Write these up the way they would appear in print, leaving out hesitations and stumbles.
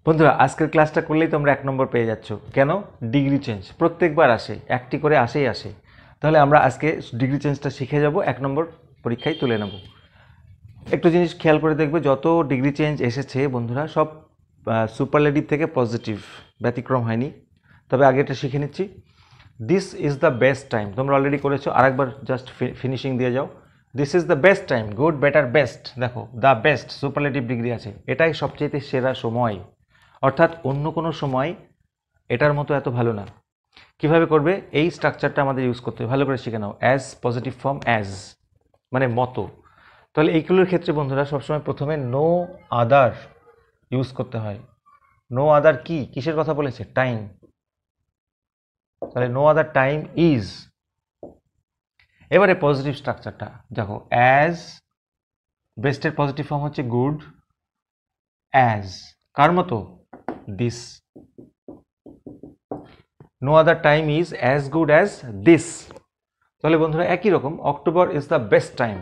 বন্ধুরা আজকের ক্লাসটা করলেই তোমরা 1 নম্বর পেয়ে যাচ্ছ। কেন? ডিগ্রি চেঞ্জ প্রত্যেকবার আসে, একটি করে আসে। তাহলে আমরা আজকে ডিগ্রি চেঞ্জটা শিখে যাব, 1 নম্বর পরীক্ষায় তুলে নেব। একটু জিনিস খেয়াল করে দেখবে, যত ডিগ্রি চেঞ্জ এসেছে বন্ধুরা সব সুপারলেটিভ থেকে পজিটিভ, ব্যতিক্রম হয়নি। তবে আগে এটা শিখে নিচ্ছি। This is the best time, তোমরা অলরেডি করেছো, আরেকবার জাস্ট ফিনিশিং দিয়ে যাও। This is the best time, good, better, best. দেখো দ্য বেস্ট সুপারলেটিভ ডিগ্রি আছে, এটাই সবচেয়ে সেরা সময়, অর্থাৎ অন্য কোনো সময় এটার মতো এত ভালো না। কিভাবে করবে? এই স্ট্রাকচারটা আমাদের ইউজ করতে হবে, ভালো করে শিখে নাও। অ্যাজ পজিটিভ ফর্ম, অ্যাজ মানে মতো। তাহলে এইগুলোর ক্ষেত্রে বন্ধুরা সবসময় প্রথমে নো আদার ইউজ করতে হয়। নো আদার কি, কিসের কথা বলেছে? টাইম। তাহলে নো আদার টাইম ইজ। এবারে পজিটিভ স্ট্রাকচারটা দেখো, অ্যাজ বেস্টের পজিটিভ ফর্ম হচ্ছে গুড, অ্যাজ কার মতো? This. No other time is as good as this. তাহলে বন্ধুরা একই রকম, October is the best time,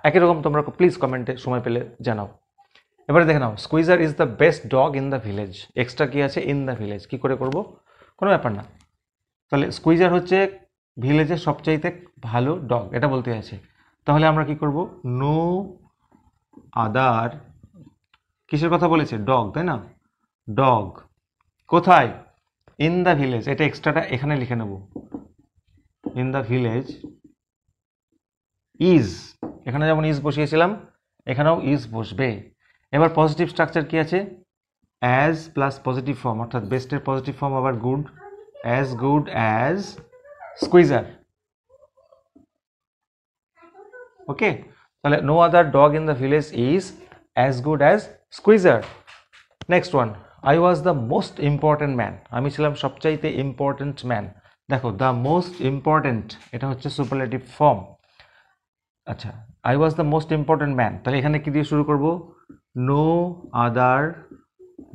একই রকম তোমরা প্লিজ কমেন্টে সময় পেলে জানাও। এবারে দেখে নাও, Squeezer is the best dog in the village. Extra কি আছে? In the village. কি করে করব? কোনো ব্যাপার না। তাহলে স্কুইজার হচ্ছে ভিলেজের সবচাইতে ভালো ডগ, এটা বলতে আছে। তাহলে আমরা কি করব? নো আদার, কিসের কথা বলেছে? ডগ, তাই না? ডগ কোথায়? In the village. এটা এক্সট্রাটা এখানে লিখে নেব, ইন দ্য ভিলেজ ইজ। এখানে যেমন ইজ বসিয়েছিলাম এখানেও ইজ বসবে। এবার পজিটিভ স্ট্রাকচার কি আছে? অ্যাজ প্লাস পজিটিভ ফর্ম, অর্থাৎ বেস্টের পজিটিভ ফর্ম আবার good, as good as Squeezer. Okay, তাহলে no other dog in the village is as good as Squeezer. Next one, I was the most important man. আমি ছিলাম সবচাইতে important man. দেখো the most important, এটা হচ্ছে superlative form. আচ্ছা, I was the most important man, তাহলে এখানে কি দিয়ে শুরু করব? নো আদার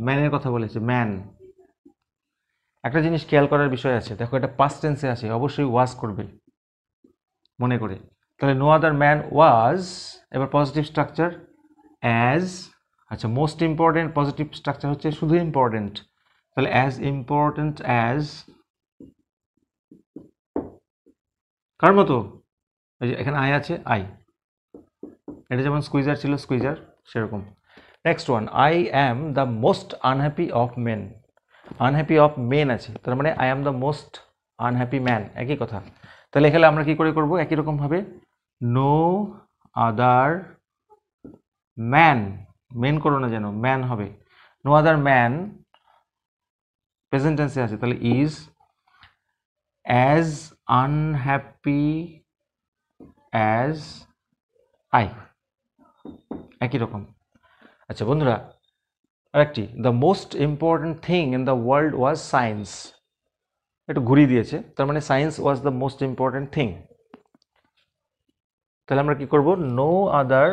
ম্যানের কথা বলেছে, ম্যান। একটা জিনিস খেয়াল করার বিষয় আছে, দেখো এটা পাস্ট টেন্সে আছে, অবশ্যই ওয়াজ করবে মনে করে। তাহলে নো আদার ম্যান ওয়াজ, এবার পজিটিভ স্ট্রাকচার অ্যাজ। আচ্ছা, মোস্ট ইম্পর্টেন্ট পজিটিভ স্ট্রাকচার হচ্ছে শুধু ইম্পর্টেন্ট, তাহলে অ্যাজ ইম্পর্টেন্ট অ্যাজ কার মতো? এই যে এখানে আই আছে, আই। এটা যেমন স্কুইজার ছিল, স্কুইজার সেরকম। Next one, I am the most unhappy of men. Unhappy of men আছে, তার মানে I am the most unhappy man, একই কথা। তাহলে এখানে আমরা কি করে করব? একই রকমভাবে নো আদার ম্যান, মেন করো না যেন, ম্যান হবে। নো আদার ম্যান প্রেজেন্ট টেন্সে আছে, তাহলে is as unhappy as I, একই রকম। আচ্ছা বন্ধুরা আরেকটি, the most important thing in the world was science. একটু ঘুরিয়ে দিয়েছে, তার মানে science was the most important thing. তাহলে আমরা কি করব? নো আদার,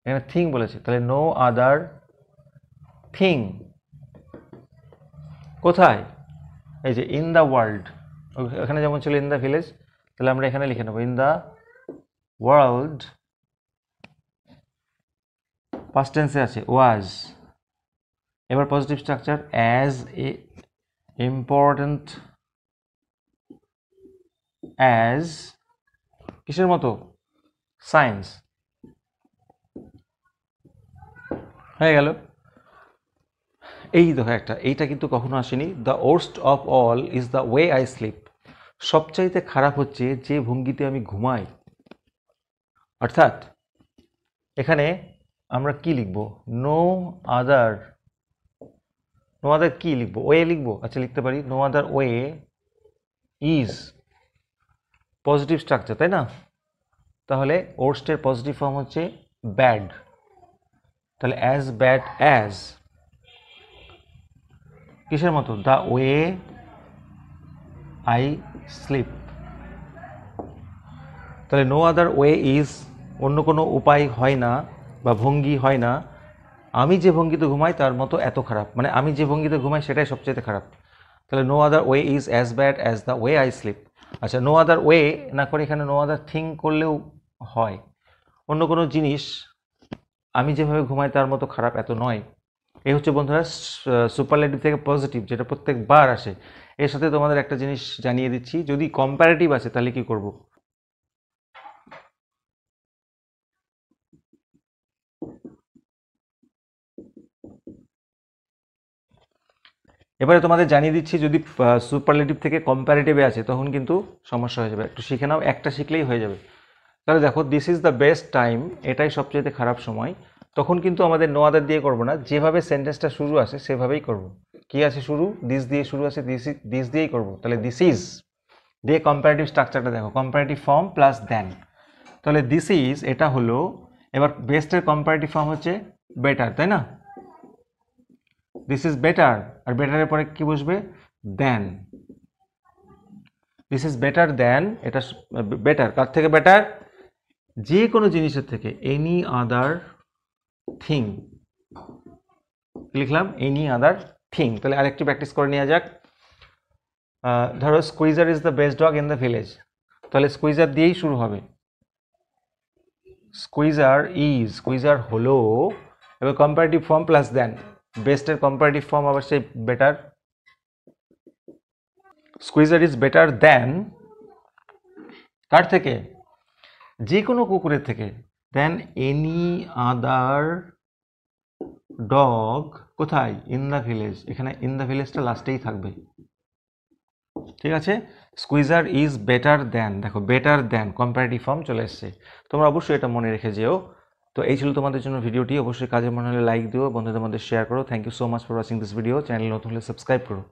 এখানে থিং বলেছে, তাহলে নো আদার থিং কোথায়? এই যে ইন দ্য ওয়ার্ল্ড, এখানে যেমন ছিল ইন দ্য ভিলেজ, তাহলে আমরা এখানে লিখে নেব ইন দ্য ওয়ার্ল্ড, পাস্ট টেন্সে আছে ওয়াজ। এবার positive structure as a important as, কিসের মতো? সায়েন্স। হয়ে গেল। এই দেখো একটা, এইটা কিন্তু কখনো আসেনি। The worst of all is the way I slip. সবচাইতে খারাপ হচ্ছে যে ভঙ্গিতে আমি ঘুমাই। অর্থাৎ এখানে আমরা কি লিখব? নো আদার, নো আদার কি লিখবো? ওয়ে লিখবো। আচ্ছা লিখতে পারি no other way is positive structure, তাই না? তাহলে ওর্স্টের পজিটিভ ফর্ম হচ্ছে ব্যাড, তাহলে অ্যাজ ব্যাড অ্যাজ কিসের মতো? The way I sleep. তাহলে নো আদার ওয়ে ইজ, অন্য কোনো উপায় হয় না বা ভঙ্গি হয় না আমি যে ভঙ্গিতে ঘুমাই তার মতো এত খারাপ, মানে আমি যে ভঙ্গিতে ঘুমাই সেটাই সবচেয়ে খারাপ। তাহলে no other way is as bad as the way I sleep. আচ্ছা, নো আদার ওয়ে না করে এখানে নো আদার থিং করলেও হয়। অন্য কোনো জিনিস আমি যেভাবে ঘুমাই তার মতো খারাপ এত নয়। এই হচ্ছে বন্ধুরা সুপারলেটিভ থেকে পজিটিভ, যেটা প্রত্যেকবার আসে। এর সাথে তোমাদের একটা জিনিস জানিয়ে দিচ্ছি, যদি কম্পারেটিভ আসে তাহলে কি করব। এবারে তোমাদের জানিয়ে দিচ্ছি, যদি সুপারলেটিভ থেকে কম্পারেটিভে আছে তখন কিন্তু সমস্যা হয়ে যাবে। একটু শিখে নাও, একটা শিখলেই হয়ে যাবে। তাহলে দেখো, this is the best time, এটাই সবচেয়ে খারাপ সময়। তখন কিন্তু আমাদের নো আদার দিয়ে করবো না, যেভাবে সেন্টেন্সটা শুরু আসে সেভাবেই করব। কি আছে শুরু, দিস দিয়ে শুরু আছে, দিস দিয়েই করব। তাহলে দিস ইজ দিয়ে কম্পারেটিভ স্ট্রাকচারটা দেখো, কম্পারেটিভ ফর্ম প্লাস দেন। তাহলে দিস ইজ এটা হলো, এবার বেস্টের কম্পারেটিভ ফর্ম হচ্ছে বেটার, তাই না? দিস ইজ বেটার, আর বেটারের পরে কি বসবে, দেন। দিস ইজ বেটার দেন, এটা বেটার কার থেকে, বেটার যে কোনো জিনিসের থেকে, এনি আদার থিং লিখলাম, এনি আদার থিং। তাহলে আরেকটি প্র্যাকটিস করে নেওয়া যাক। ধরো squeezer is the best dog in the village, তাহলে স্কুইজার দিয়েই শুরু হবে। স্কুইজার হলো, এবার কম্পারেটিভ ফর্ম প্লাস দেন, বেস্টের কম্পারেটিভ ফর্ম আবার সেই better. Squeezer is better than কার থেকে, যে কোনো কুকুরের থেকে, দেন এনি আদার ডগ, কোথায়, ইন দ্য ভিলেজ। এখানে ইন দ্য ভিলেজটা লাস্টেই থাকবে, ঠিক আছে? স্কুইজার ইজ বেটার দেন, দেখো বেটার দেন কম্পারেটিভ ফর্ম চলে এসছে। তোমরা অবশ্যই এটা মনে রেখে যেও। তো এই ছিল তোমাদের জন্য ভিডিওটি। অবশ্যই কাজে মনে হলে লাইক দিও, বন্ধুদের মধ্যে শেয়ার করো। Thank you so much for watching this video. Channel নতুন হলে সাবস্ক্রাইব করো।